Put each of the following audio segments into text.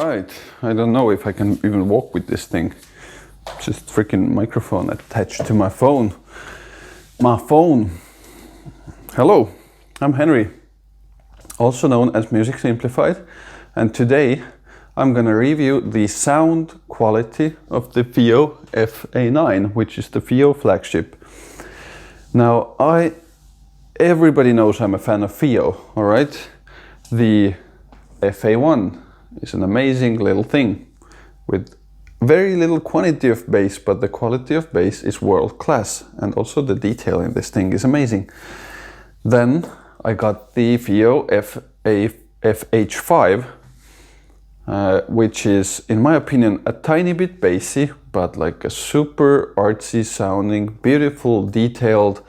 right, I don't know if I can even walk with this thing. Just freaking microphone attached to my phone. Hello, I'm Henry, also known as Music Simplified, and today I'm gonna review the sound quality of the FiiO FA9, which is the FiiO Flagship. Now, everybody knows I'm a fan of FiiO, all right? The FA1 is an amazing little thing with very little quantity of bass, but the quality of bass is world class, and also the detail in this thing is amazing. Then I got the FiiO FH5, which is, in my opinion, a tiny bit bassy, but like a super artsy sounding, beautiful, detailed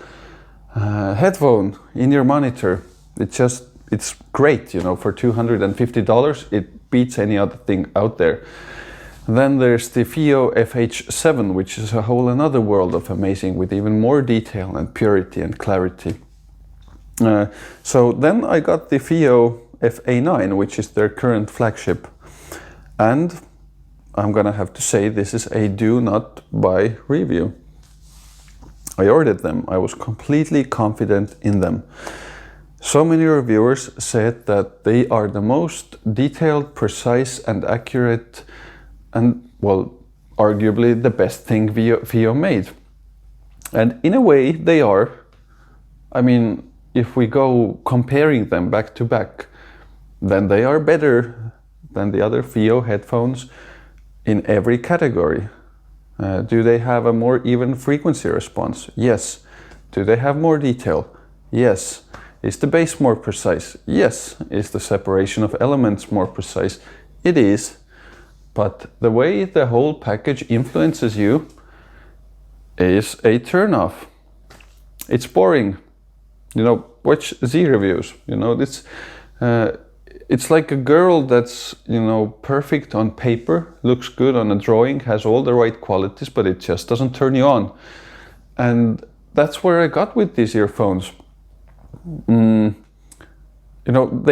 headphone in your monitor. It's great, you know, for $250, it beats any other thing out there. Then there's the FiiO FH7, which is a whole another world of amazing with even more detail and purity and clarity. So then I got the FiiO FA9, which is their current flagship. And I'm gonna have to say this is a do not buy review. I ordered them, I was completely confident in them. So many reviewers said that they are the most detailed, precise and accurate and, well, arguably the best thing FiiO made. And in a way they are. I mean, if we go comparing them back to back, then they are better than the other FiiO headphones in every category. Do they have a more even frequency response? Yes. Do they have more detail? Yes. Is the bass more precise? Yes. Is the separation of elements more precise? It is. But the way the whole package influences you is a turn-off. It's boring. You know, watch Z reviews. You know, it's like a girl that's, you know, perfect on paper, looks good on a drawing, has all the right qualities, but it just doesn't turn you on. And that's where I got with these earphones. You know,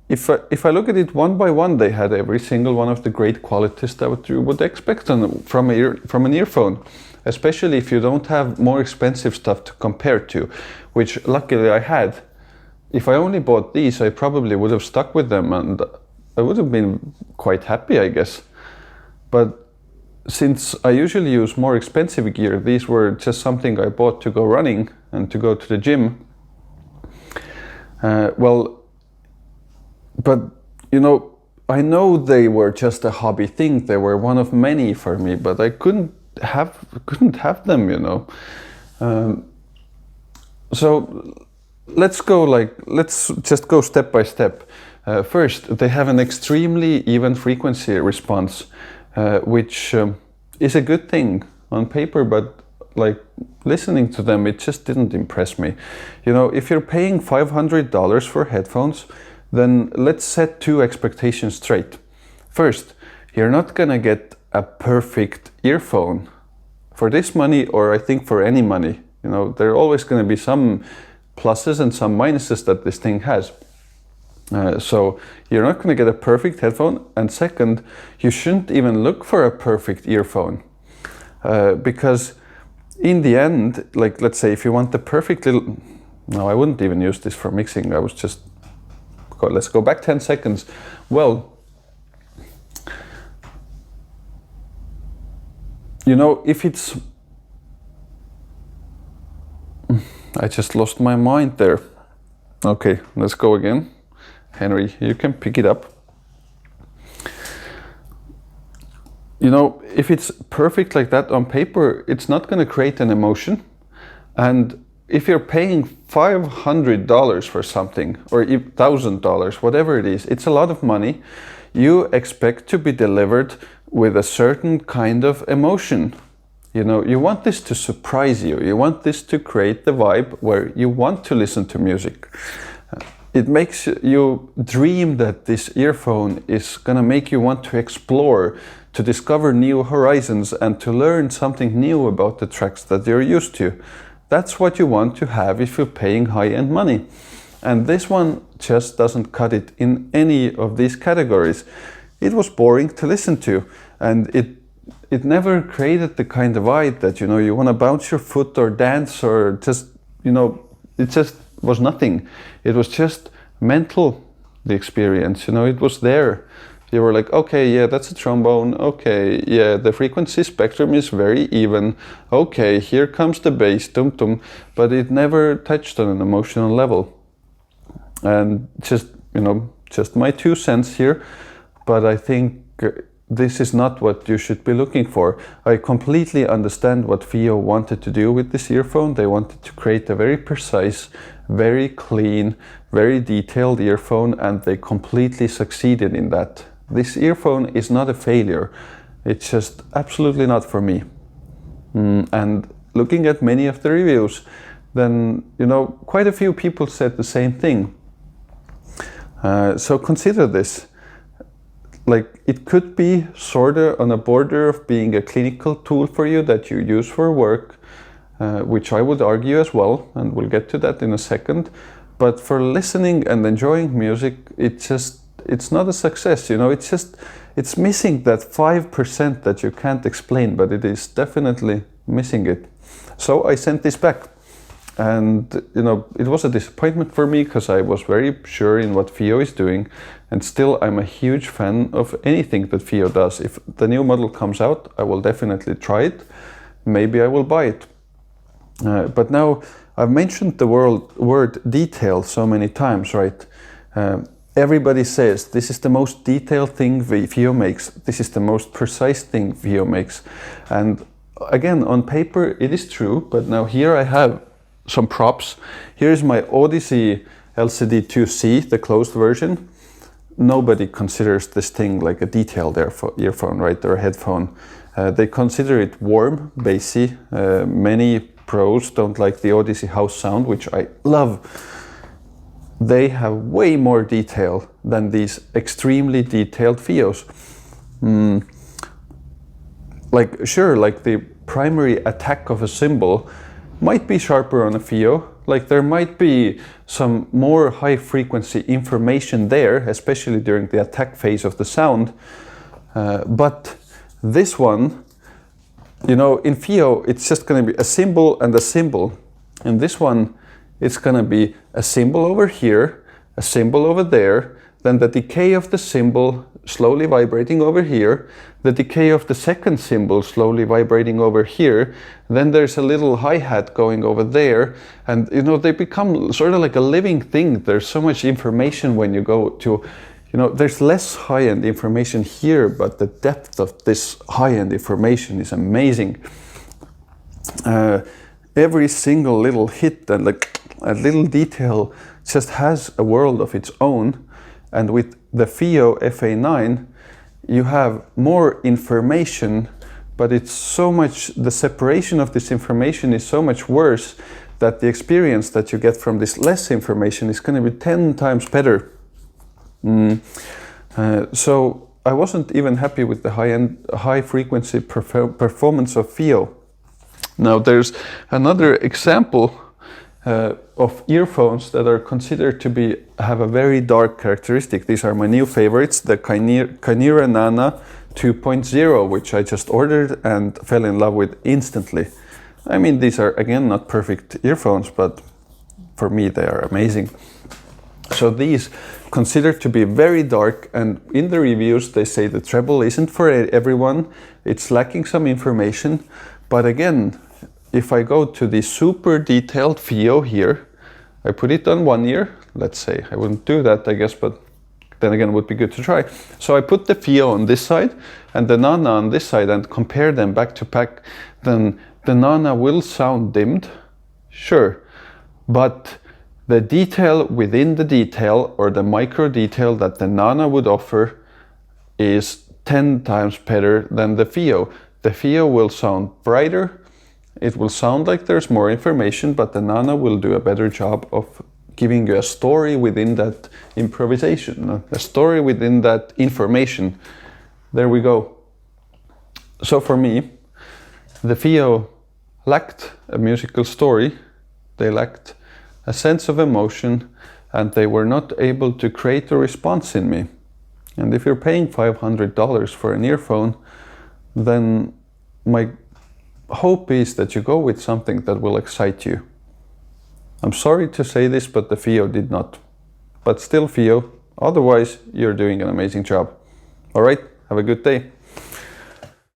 if I look at it one by one, they had every single one of the great qualities that you would expect from an earphone, especially if you don't have more expensive stuff to compare to, which luckily I had. If I only bought these, I probably would have stuck with them and I would have been quite happy, I guess. But since I usually use more expensive gear, these were just something I bought to go running and to go to the gym. But you know, I know they were just a hobby thing. They were one of many for me, but I couldn't have them, you know. So let's just go step by step. First, they have an extremely even frequency response, which is a good thing on paper, but like listening to them, it just didn't impress me. You know, if you're paying $500 for headphones, then let's set two expectations straight. First, you're not gonna get a perfect earphone for this money, or I think for any money. You know, there are always gonna be some pluses and some minuses that this thing has. So you're not gonna get a perfect headphone, and second, you shouldn't even look for a perfect earphone. Because in the end, like, let's say if you want the perfect little, no, I wouldn't even use this for mixing. Let's go back 10 seconds. Well, you know, if it's, I just lost my mind there. Okay, let's go again. Henry, you can pick it up. You know, if it's perfect like that on paper, it's not going to create an emotion. And if you're paying $500 for something, or $1,000, whatever it is, it's a lot of money. You expect to be delivered with a certain kind of emotion. You know, you want this to surprise you. You want this to create the vibe where you want to listen to music. It makes you dream that this earphone is gonna make you want to explore, to discover new horizons and to learn something new about the tracks that you're used to. That's what you want to have if you're paying high-end money. And this one just doesn't cut it in any of these categories. it was boring to listen to, and it never created the kind of vibe that, you know, you want to bounce your foot or dance or just, you know, it just was nothing. It was just mental, the experience, you know, it was there. You were like, okay, yeah, that's a trombone. Okay, yeah, the frequency spectrum is very even. Okay, here comes the bass, dum dum. But it never touched on an emotional level. And just, you know, just my 2 cents here. But I think this is not what you should be looking for. I completely understand what FiiO wanted to do with this earphone. They wanted to create a very precise, very clean, very detailed earphone, and they completely succeeded in that. This earphone is not a failure. It's just absolutely not for me. And looking at many of the reviews, then, you know, quite a few people said the same thing. So consider this. Like, it could be sort of on a border of being a clinical tool for you that you use for work, which I would argue as well, and we'll get to that in a second. But for listening and enjoying music, it's not a success, you know, it's missing that 5% that you can't explain, but it is definitely missing it. So I sent this back, and, you know, it was a disappointment for me because I was very sure in what FiiO is doing, and still I'm a huge fan of anything that FiiO does. If the new model comes out, I will definitely try it. Maybe I will buy it. But now I've mentioned the word detail so many times, right? Everybody says this is the most detailed thing FiiO makes. This is the most precise thing FiiO makes. And again, on paper, it is true. But now here I have some props. Here is my Odyssey LCD 2C, the closed version. Nobody considers this thing like a detailed earphone, right, or a headphone. They consider it warm, bassy. Many pros don't like the Odyssey house sound, which I love. They have way more detail than these extremely detailed FiiOs. Like, sure, like the primary attack of a cymbal might be sharper on a FiiO. Like, there might be some more high frequency information there, especially during the attack phase of the sound. But this one, you know, in FiiO, it's just going to be a cymbal and a cymbal. And this one, it's going to be a cymbal over here, a cymbal over there, then the decay of the cymbal slowly vibrating over here, the decay of the second cymbal slowly vibrating over here, then there's a little hi-hat going over there, and, you know, they become sort of like a living thing. There's so much information when you go to, you know, there's less high-end information here, but the depth of this high-end information is amazing. Every single little hit and like a little detail just has a world of its own. And with the FiiO FA9, you have more information, but it's so much, the separation of this information is so much worse that the experience that you get from this less information is going to be 10 times better. So I wasn't even happy with the high frequency performance of FiiO. Now there's another example of earphones that are considered to have a very dark characteristic. These are my new favorites, the Kyocera Nana 2.0, which I just ordered and fell in love with instantly. I mean, these are, again, not perfect earphones, but for me they are amazing. So these considered to be very dark, and in the reviews they say the treble isn't for everyone, it's lacking some information. But again, if I go to the super detailed FiiO here, I put it on one ear, let's say. I wouldn't do that, I guess, but then again, it would be good to try. So I put the FiiO on this side and the Nana on this side and compare them back to back. Then the Nana will sound dimmed, sure, but the detail within the detail, or the micro detail that the Nana would offer, is 10 times better than the FiiO. The FiiO will sound brighter. It will sound like there's more information, but the Nana will do a better job of giving you a story within that improvisation, a story within that information. There we go. So for me, the FiiO lacked a musical story, they lacked a sense of emotion, and they were not able to create a response in me. And if you're paying $500 for an earphone, then my hope is that you go with something that will excite you. I'm sorry to say this, but the FiiO did not. But still FiiO, otherwise you're doing an amazing job. All right, have a good day.